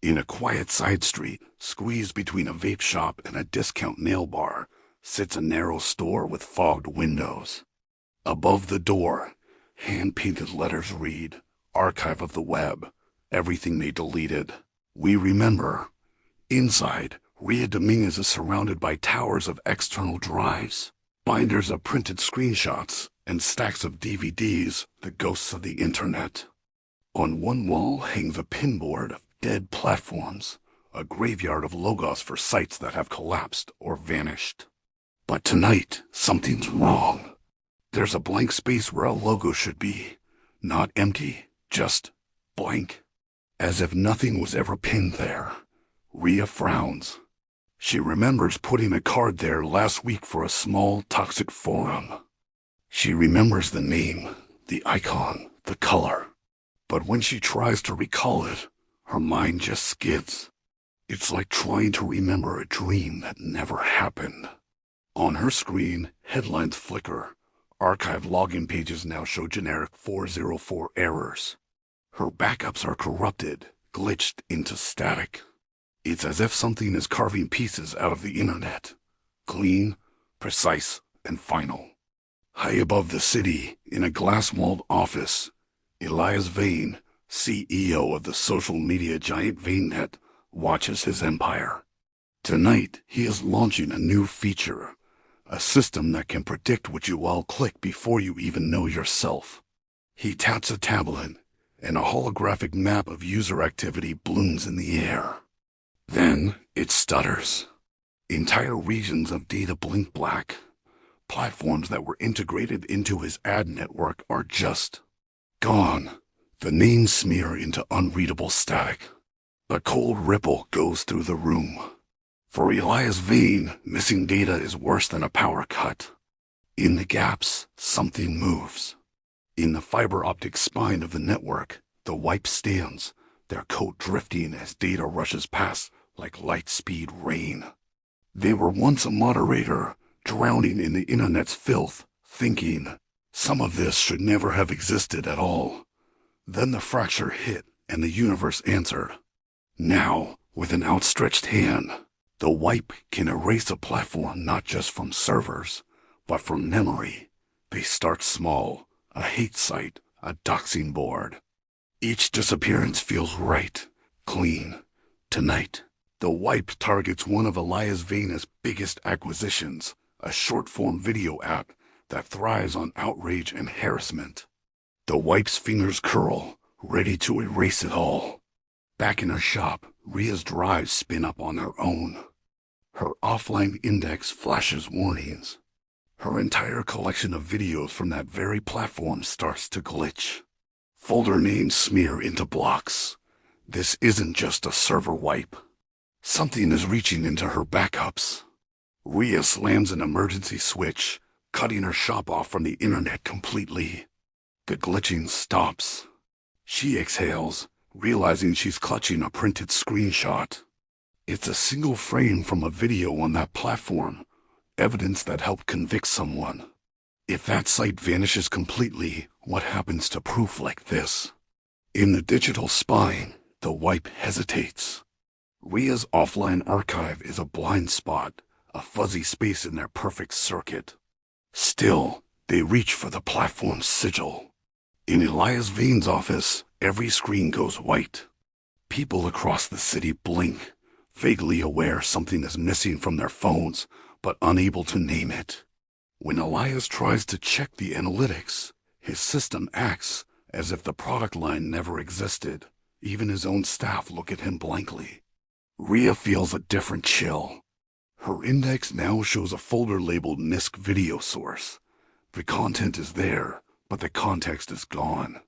In a quiet side street, squeezed between a vape shop and a discount nail bar, sits a narrow store with fogged windows. Above the door, hand-painted letters read, "Archive of the Web, everything they deleted. We remember." Inside, Ria Dominguez is surrounded by towers of external drives, binders of printed screenshots, and stacks of DVDs, the ghosts of the internet. On one wall hangs a pinboard of dead platforms, a graveyard of logos for sites that have collapsed or vanished. But tonight, something's wrong. There's a blank space where a logo should be. Not empty, just blank. As if nothing was ever pinned there. Ria frowns. She remembers putting a card there last week for a small, toxic forum. She remembers the name, the icon, the color. But when she tries to recall it, her mind just skids. It's like trying to remember a dream that never happened. On her screen, headlines flicker. Archive login pages now show generic 404 errors. Her backups are corrupted, glitched into static. It's as if something is carving pieces out of the internet. Clean, precise, and final. High above the city, in a glass-walled office, Elias Vane, CEO of the social media giant VaneNet, watches his empire. Tonight, he is launching a new feature, a system that can predict what you all click before you even know yourself. He taps a tablet, and a holographic map of user activity blooms in the air. Then it stutters. Entire regions of data blink black. Platforms that were integrated into his ad network are just gone. The names smear into unreadable static. A cold ripple goes through the room. For Elias Vane, missing data is worse than a power cut. In the gaps, something moves. In the fiber optic spine of the network, the wipe stands, their coat drifting as data rushes past like light-speed rain. They were once a moderator, drowning in the internet's filth, thinking, some of this should never have existed at all. Then the fracture hit, and the universe answered. Now, with an outstretched hand, the wipe can erase a platform not just from servers, but from memory. They start small, a hate site, a doxing board. Each disappearance feels right, clean. Tonight, the wipe targets one of Elias Vane's biggest acquisitions, a short-form video app that thrives on outrage and harassment. The wipe's fingers curl, ready to erase it all. Back in her shop, Ria's drives spin up on their own. Her offline index flashes warnings. Her entire collection of videos from that very platform starts to glitch. Folder names smear into blocks. This isn't just a server wipe. Something is reaching into her backups. Ria slams an emergency switch, cutting her shop off from the internet completely. The glitching stops. She exhales, realizing she's clutching a printed screenshot. It's a single frame from a video on that platform, evidence that helped convict someone. If that site vanishes completely, what happens to proof like this? In the digital spine, the wipe hesitates. Ria's offline archive is a blind spot, a fuzzy space in their perfect circuit. Still, they reach for the platform's sigil. In Elias Vane's office, every screen goes white. People across the city blink, vaguely aware something is missing from their phones, but unable to name it. When Elias tries to check the analytics, his system acts as if the product line never existed. Even his own staff look at him blankly. Ria feels a different chill. Her index now shows a folder labeled NISC video source. The content is there, but the context is gone.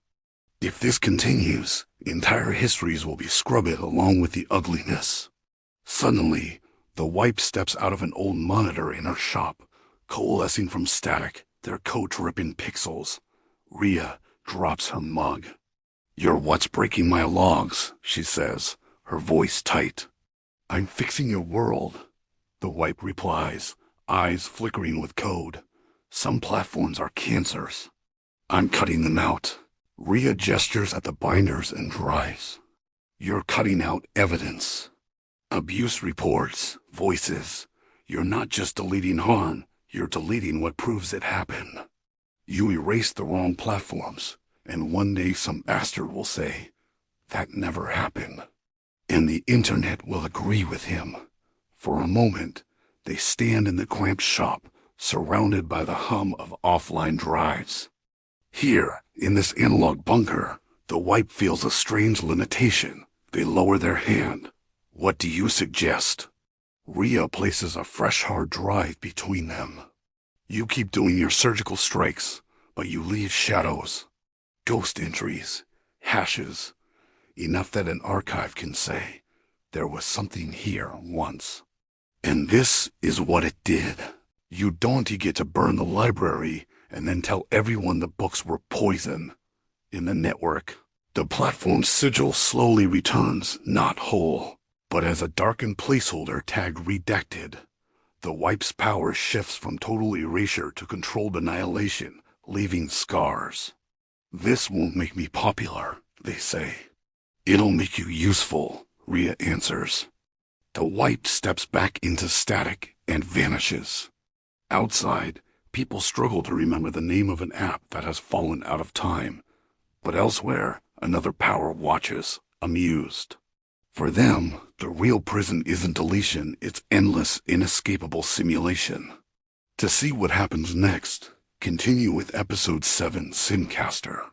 If this continues, entire histories will be scrubbed along with the ugliness. Suddenly, the wipe steps out of an old monitor in her shop, coalescing from static, their coat dripping pixels. Ria drops her mug. "You're what's breaking my logs," she says, her voice tight. "I'm fixing your world," the wipe replies, eyes flickering with code. "Some platforms are cancers. I'm cutting them out." Ria gestures at the binders and drives. You're cutting out evidence. Abuse reports, voices. You're not just deleting harm, you're deleting what proves it happened. You erase the wrong platforms, and one day some bastard will say, that never happened. And the internet will agree with him. For a moment, they stand in the cramped shop, surrounded by the hum of offline drives. Here, in this analog bunker, the wipe feels a strange limitation. They lower their hand. What do you suggest? Rhea places a fresh hard drive between them. You keep doing your surgical strikes, but you leave shadows, ghost entries, hashes, enough that an archive can say, there was something here once. And this is what it did. You don't get to burn the library and then tell everyone the books were poison. In the network, the platform's sigil slowly returns, not whole, but as a darkened placeholder tagged redacted. The wipe's power shifts from total erasure to controlled annihilation, leaving scars. This won't make me popular, they say. It'll make you useful, Rhea answers. The wipe steps back into static and vanishes. Outside, people struggle to remember the name of an app that has fallen out of time. But elsewhere, another power watches, amused. For them, the real prison isn't deletion, it's endless, inescapable simulation. To see what happens next, continue with Episode 7, Simcaster.